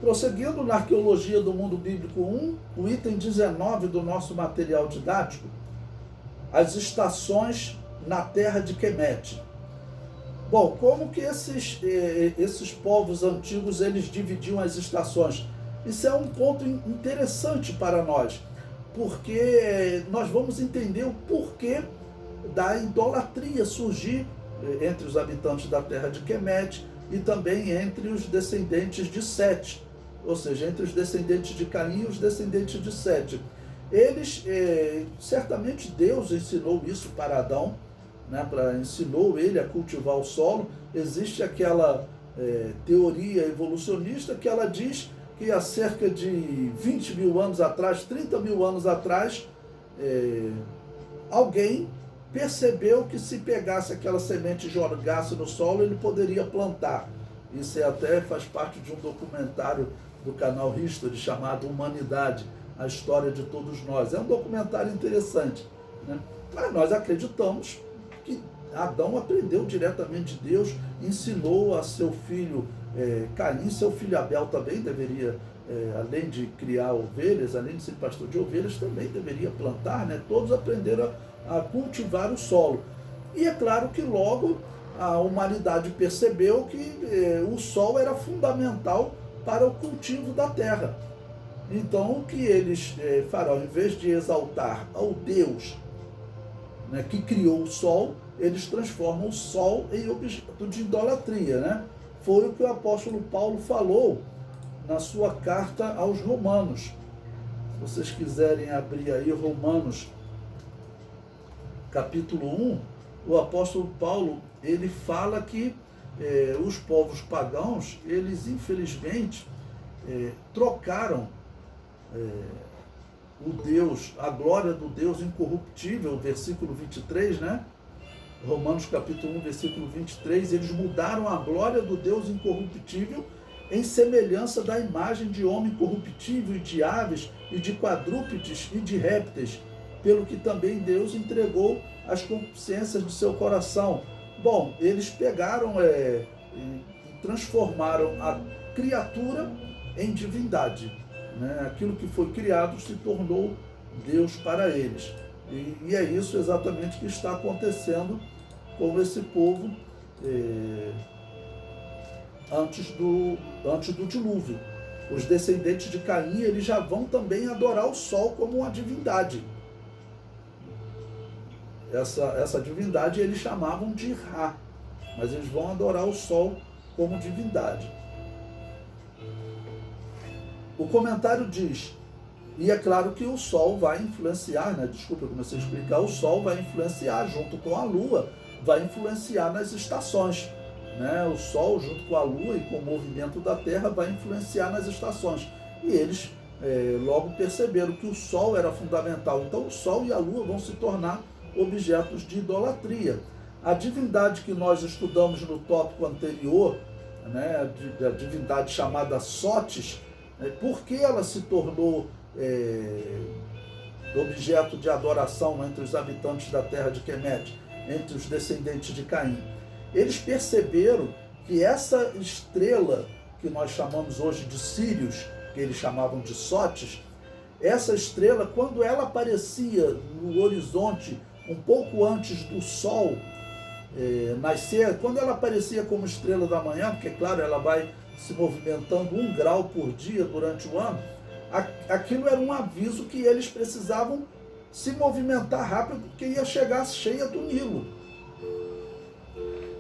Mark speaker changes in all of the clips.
Speaker 1: Prosseguindo na arqueologia do mundo bíblico 1, o item 19 do nosso material didático, as estações na terra de Quemete. Bom, como que esses povos antigos eles dividiam as estações? Isso é um ponto interessante para nós, porque nós vamos entender o porquê da idolatria surgir entre os habitantes da terra de Quemete e também entre os descendentes de Sete, ou seja, entre os descendentes de Caim e os descendentes de Sete. Eles, certamente Deus ensinou isso para Adão, né, ensinou ele a cultivar o solo. Existe aquela teoria evolucionista que ela diz que há cerca de 20 mil anos atrás, 30 mil anos atrás, alguém percebeu que se pegasse aquela semente e jogasse no solo, ele poderia plantar. Isso até faz parte de um documentário do canal History chamado Humanidade, a história de todos nós. É um documentário interessante, né? Mas nós acreditamos que Adão aprendeu diretamente de Deus, ensinou a seu filho Caim, seu filho Abel também deveria, além de criar ovelhas, além de ser pastor de ovelhas, também deveria plantar, né? Todos aprenderam a cultivar o solo. E é claro que logo a humanidade percebeu que o sol era fundamental para o cultivo da terra. Então o que eles farão, em vez de exaltar ao Deus, né, que criou o sol, eles transformam o sol em objeto de idolatria, né? Foi o que o apóstolo Paulo falou na sua carta aos Romanos. Se vocês quiserem abrir aí Romanos capítulo 1, o apóstolo Paulo, ele fala que os povos pagãos, eles infelizmente trocaram o Deus, a glória do Deus incorruptível, versículo 23, né? Romanos capítulo 1, versículo 23, eles mudaram a glória do Deus incorruptível em semelhança da imagem de homem corruptível e de aves e de quadrúpedes e de répteis, pelo que também Deus entregou as concupiscências do seu coração. Bom, eles pegaram e transformaram a criatura em divindade, né? Aquilo que foi criado se tornou Deus para eles. E é isso exatamente que está acontecendo com esse povo antes do dilúvio. Os descendentes de Caim, eles já vão também adorar o sol como uma divindade. Essa divindade eles chamavam de Ra, mas eles vão adorar o sol como divindade. O comentário diz, e é claro que o sol vai influenciar, né? Desculpa, eu comecei a explicar, o sol vai influenciar junto com a lua, vai influenciar nas estações, né? O sol junto com a lua e com o movimento da terra vai influenciar nas estações. E eles logo perceberam que o sol era fundamental, então o sol e a lua vão se tornar objetos de idolatria. A divindade que nós estudamos no tópico anterior, né, a divindade chamada Sotes, por que ela se tornou objeto de adoração entre os habitantes da terra de Quemete, entre os descendentes de Caim? Eles perceberam que essa estrela, que nós chamamos hoje de Sírios, que eles chamavam de Sotes, essa estrela, quando ela aparecia no horizonte um pouco antes do sol nascer, quando ela aparecia como estrela da manhã, porque claro, ela vai se movimentando 1 grau por dia durante o ano, aquilo era um aviso que eles precisavam se movimentar rápido, porque ia chegar a cheia do Nilo.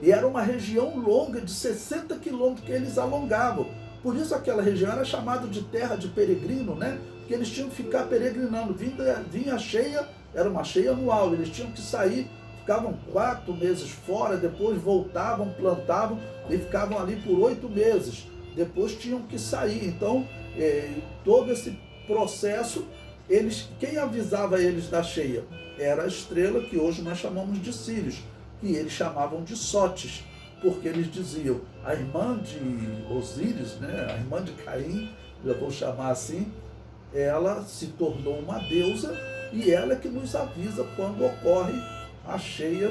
Speaker 1: E era uma região longa, de 60 quilômetros que eles alongavam. Por isso aquela região era chamada de terra de peregrino, né? Porque eles tinham que ficar peregrinando. Vinha a cheia, era uma cheia anual, eles tinham que sair, ficavam 4 meses fora, depois voltavam, plantavam e ficavam ali por 8 meses. Depois tinham que sair. Então, todo esse processo, quem avisava eles da cheia? Era a estrela que hoje nós chamamos de Sírios, que eles chamavam de Sotes, porque eles diziam, a irmã de Osíris, né, a irmã de Caim, já vou chamar assim, ela se tornou uma deusa e ela é que nos avisa quando ocorre a cheia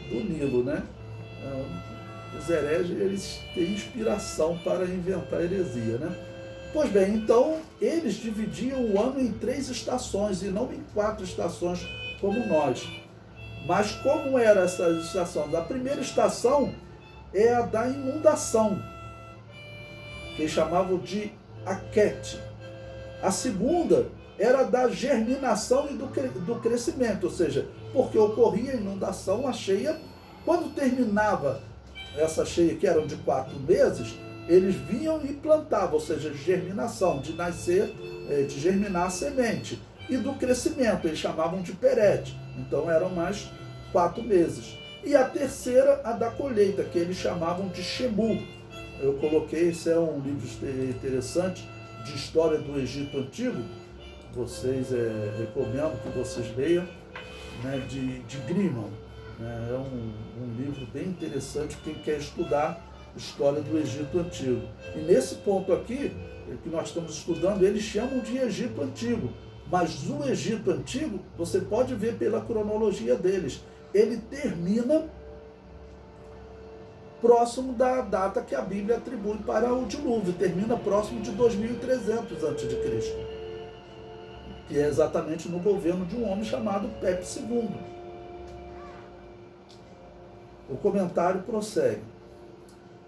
Speaker 1: do Nilo, né? Os hereges, eles têm inspiração para inventar heresia, né? Pois bem, então eles dividiam o ano em 3 estações e não em 4 estações como nós. Mas como eram essas estações? A primeira estação é a da inundação, que eles chamavam de Aquete. A segunda era da germinação e do crescimento, ou seja, porque ocorria a inundação, a cheia. Quando terminava essa cheia, que eram de 4 meses, eles vinham e plantavam, ou seja, germinação, de nascer, de germinar a semente. E do crescimento, eles chamavam de perete. Então eram mais 4 meses. E a terceira, a da colheita, que eles chamavam de Shemu. Eu coloquei, esse é um livro interessante de história do Egito Antigo. Vocês, recomendo que vocês leiam, né, de Grimman. Né, é um livro bem interessante para quem quer estudar história do Egito Antigo. E nesse ponto aqui, que nós estamos estudando, eles chamam de Egito Antigo. Mas o Egito Antigo, você pode ver pela cronologia deles, ele termina próximo da data que a Bíblia atribui para o dilúvio, termina próximo de 2300 a.C., que é exatamente no governo de um homem chamado Pepe II. O comentário prossegue.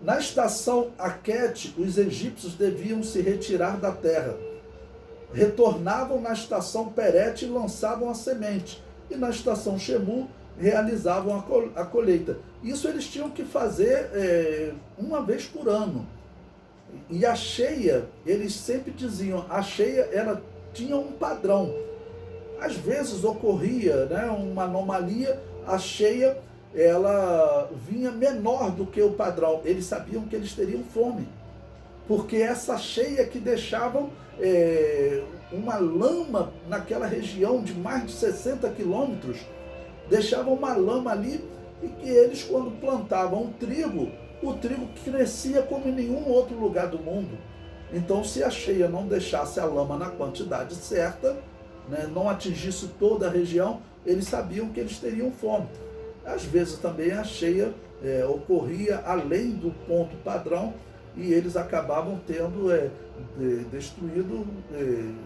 Speaker 1: Na estação Aquete, os egípcios deviam se retirar da terra. Retornavam na estação Perete e lançavam a semente. E na estação Shemu realizavam a colheita. Isso eles tinham que fazer uma vez por ano. E a cheia, eles sempre diziam, a cheia ela tinha um padrão. Às vezes ocorria, né, uma anomalia, a cheia ela vinha menor do que o padrão. Eles sabiam que eles teriam fome, porque essa cheia que deixavam uma lama naquela região de mais de 60 quilômetros, deixavam uma lama ali, e que eles, quando plantavam o trigo crescia como em nenhum outro lugar do mundo. Então, se a cheia não deixasse a lama na quantidade certa, né, não atingisse toda a região, eles sabiam que eles teriam fome. Às vezes também a cheia ocorria além do ponto padrão e eles acabavam tendo destruído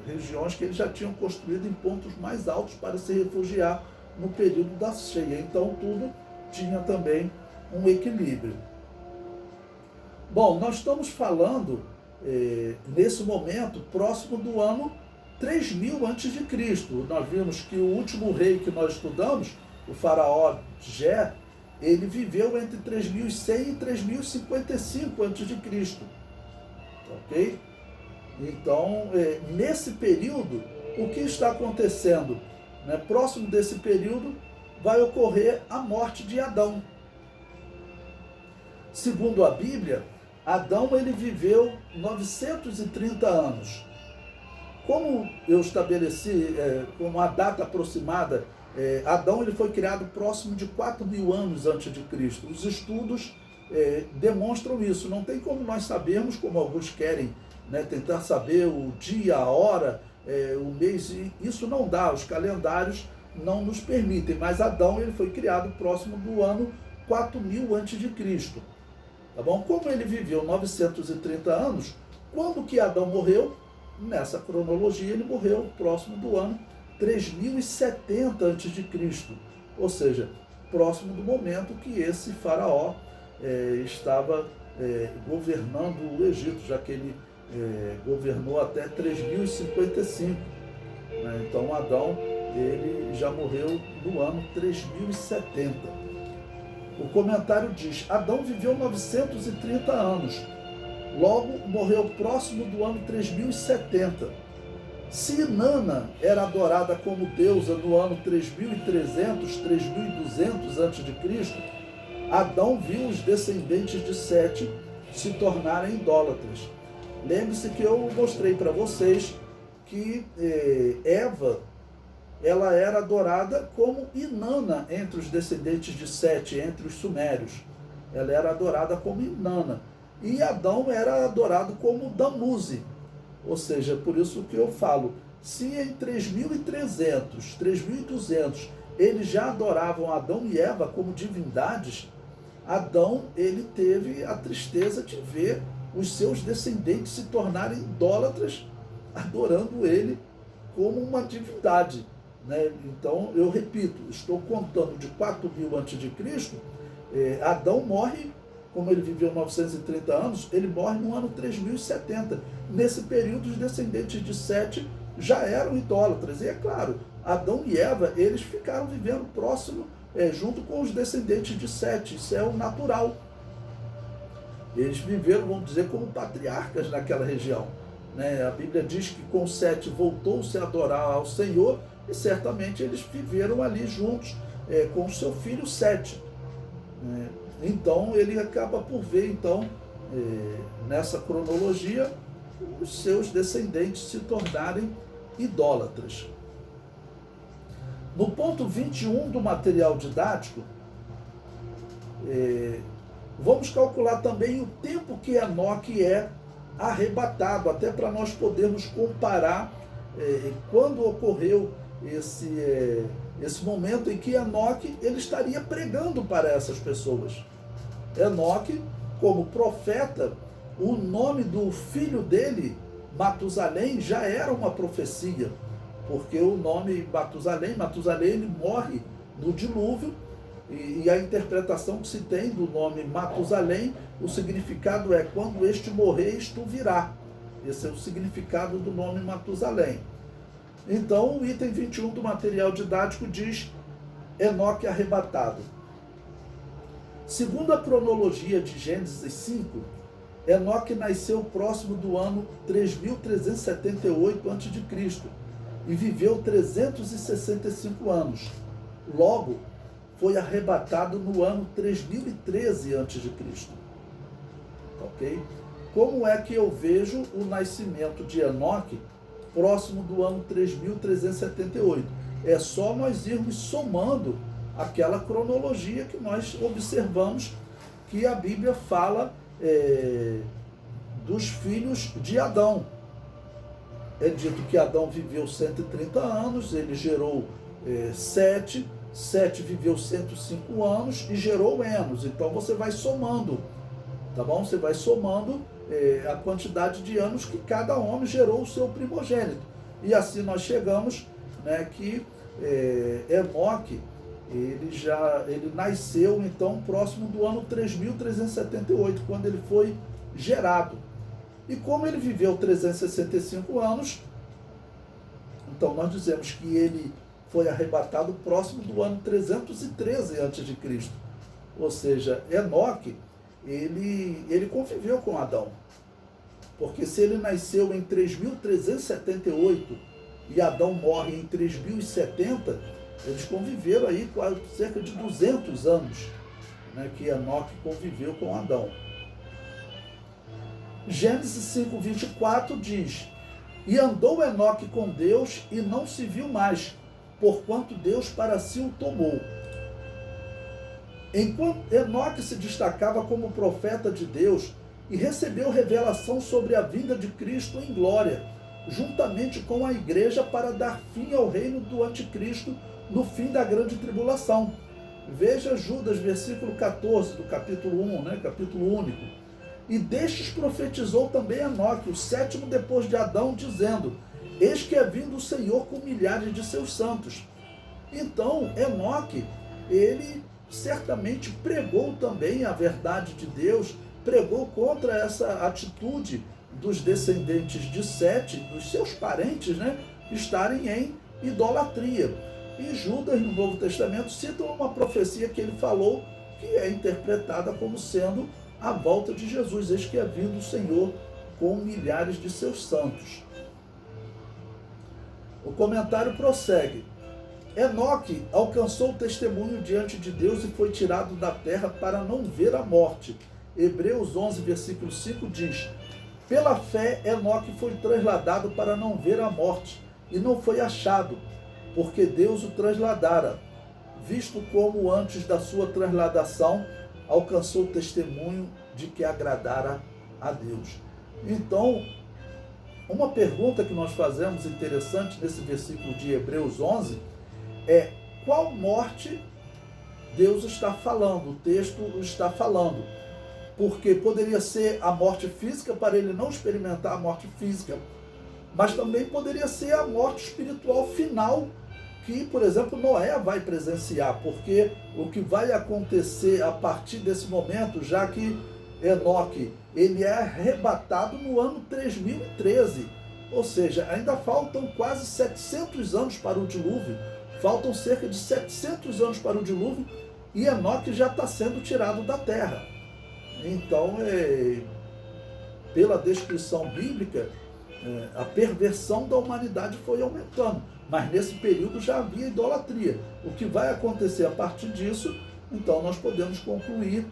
Speaker 1: regiões que eles já tinham construído em pontos mais altos para se refugiar no período da cheia. Então tudo tinha também um equilíbrio. Bom, nós estamos falando nesse momento próximo do ano 3000 a.C. Nós vimos que o último rei que nós estudamos, o faraó Gé, ele viveu entre 3100 e 3055 a.C. Ok? Então, nesse período, o que está acontecendo? Né? Próximo desse período, vai ocorrer a morte de Adão. Segundo a Bíblia, Adão ele viveu 930 anos. Como eu estabeleci como a data aproximada, Adão ele foi criado próximo de 4000 anos antes de Cristo. Os estudos demonstram isso. Não tem como nós sabermos, como alguns querem, né, tentar saber o dia, a hora, o mês. Isso não dá, os calendários não nos permitem. Mas Adão ele foi criado próximo do ano 4000 antes de Cristo. Tá bom? Como ele viveu 930 anos, quando que Adão morreu? Nessa cronologia ele morreu próximo do ano 3070 a.C., ou seja, próximo do momento que esse faraó estava governando o Egito, já que ele governou até 3055. Né? Então Adão ele já morreu no ano 3070. O comentário diz, Adão viveu 930 anos, logo morreu próximo do ano 3070. Se Inanna era adorada como deusa no ano 3300, 3200 a.C., Adão viu os descendentes de Sete se tornarem idólatras. Lembre-se que eu mostrei para vocês que Eva ela era adorada como Inanna entre os descendentes de Sete, entre os sumérios. Ela era adorada como Inanna. E Adão era adorado como Tamuzi. Ou seja, por isso que eu falo, se em 3300, 3200, eles já adoravam Adão e Eva como divindades, Adão ele teve a tristeza de ver os seus descendentes se tornarem idólatras, adorando ele como uma divindade, né? Então, eu repito, estou contando de 4.000 a.C., Adão morre, como ele viveu 930 anos, ele morre no ano 3070. Nesse período, os descendentes de Sete já eram idólatras. E é claro, Adão e Eva, eles ficaram vivendo próximo, junto com os descendentes de Sete. Isso é o natural. Eles viveram, vamos dizer, como patriarcas naquela região, né? A Bíblia diz que com Sete voltou-se a adorar ao Senhor, e certamente eles viveram ali juntos com o seu filho Sete. Então ele acaba por ver, então, nessa cronologia, os seus descendentes se tornarem idólatras. No ponto 21 do material didático, vamos calcular também o tempo que Enoque é arrebatado, até para nós podermos comparar quando ocorreu esse momento em que Enoque ele estaria pregando para essas pessoas. Enoque, como profeta, o nome do filho dele, Matusalém, já era uma profecia, porque o nome Matusalém ele morre no dilúvio, e a interpretação que se tem do nome Matusalém, o significado é: quando este morreres, tu virá. Esse é o significado do nome Matusalém. Então, o item 21 do material didático diz Enoque arrebatado. Segundo a cronologia de Gênesis 5, Enoque nasceu próximo do ano 3378 a.C. e viveu 365 anos. Logo, foi arrebatado no ano 3013 a.C. Ok? Como é que eu vejo o nascimento de Enoque próximo do ano 3378? É só nós irmos somando aquela cronologia que nós observamos que a Bíblia fala dos filhos de Adão. É dito que Adão viveu 130 anos, ele gerou Sete, Sete viveu 105 anos e gerou Enos. Então você vai somando, tá bom? Você vai somando a quantidade de anos que cada homem gerou o seu primogênito. E assim nós chegamos, né, que Enoque, ele nasceu então próximo do ano 3378, quando ele foi gerado. E como ele viveu 365 anos, então nós dizemos que ele foi arrebatado próximo do ano 313 a.C. Ou seja, Enoque, ele conviveu com Adão. Porque se ele nasceu em 3378 e Adão morre em 3070, eles conviveram aí quase cerca de 200 anos, né, que Enoque conviveu com Adão. Gênesis 5:24 diz: e andou Enoque com Deus e não se viu mais, porquanto Deus para si o tomou. Enquanto Enoque se destacava como profeta de Deus e recebeu revelação sobre a vinda de Cristo em glória, juntamente com a igreja, para dar fim ao reino do anticristo no fim da grande tribulação. Veja Judas, versículo 14 do capítulo 1, né, capítulo único. E destes profetizou também Enoque, o sétimo depois de Adão, dizendo: eis que é vindo o Senhor com milhares de seus santos. Então, Enoque, ele certamente pregou também a verdade de Deus, pregou contra essa atitude dos descendentes de Sete, dos seus parentes, né, estarem em idolatria. E Judas, no Novo Testamento, cita uma profecia que ele falou, que é interpretada como sendo a volta de Jesus. Eis que é vindo o Senhor com milhares de seus santos. O comentário prossegue. Enoque alcançou o testemunho diante de Deus e foi tirado da terra para não ver a morte. Hebreus 11, versículo 5 diz: pela fé Enoque foi trasladado para não ver a morte, e não foi achado, porque Deus o trasladara, visto como antes da sua trasladação alcançou o testemunho de que agradara a Deus. Então, uma pergunta que nós fazemos interessante nesse versículo de Hebreus 11 é: qual morte Deus está falando, o texto está falando? porque poderia ser a morte física para ele não experimentar a morte física, mas também poderia ser a morte espiritual final que, por exemplo, Noé vai presenciar, porque o que vai acontecer a partir desse momento, já que Enoque, ele é arrebatado no ano 3013, ou seja, ainda faltam quase 700 anos para o dilúvio, faltam cerca de 700 anos para o dilúvio, e Enoque já está sendo tirado da terra. Então, pela descrição bíblica, a perversão da humanidade foi aumentando, mas nesse período já havia idolatria. O que vai acontecer a partir disso, então nós podemos concluir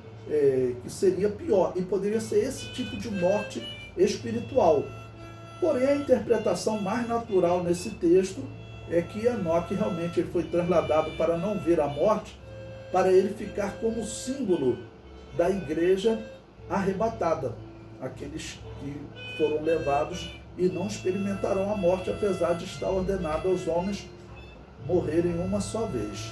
Speaker 1: que seria pior, e poderia ser esse tipo de morte espiritual. Porém, a interpretação mais natural nesse texto é que Enoque realmente ele foi trasladado para não ver a morte, para ele ficar como símbolo da igreja arrebatada, aqueles que foram levados e não experimentarão a morte, apesar de estar ordenado aos homens morrerem uma só vez.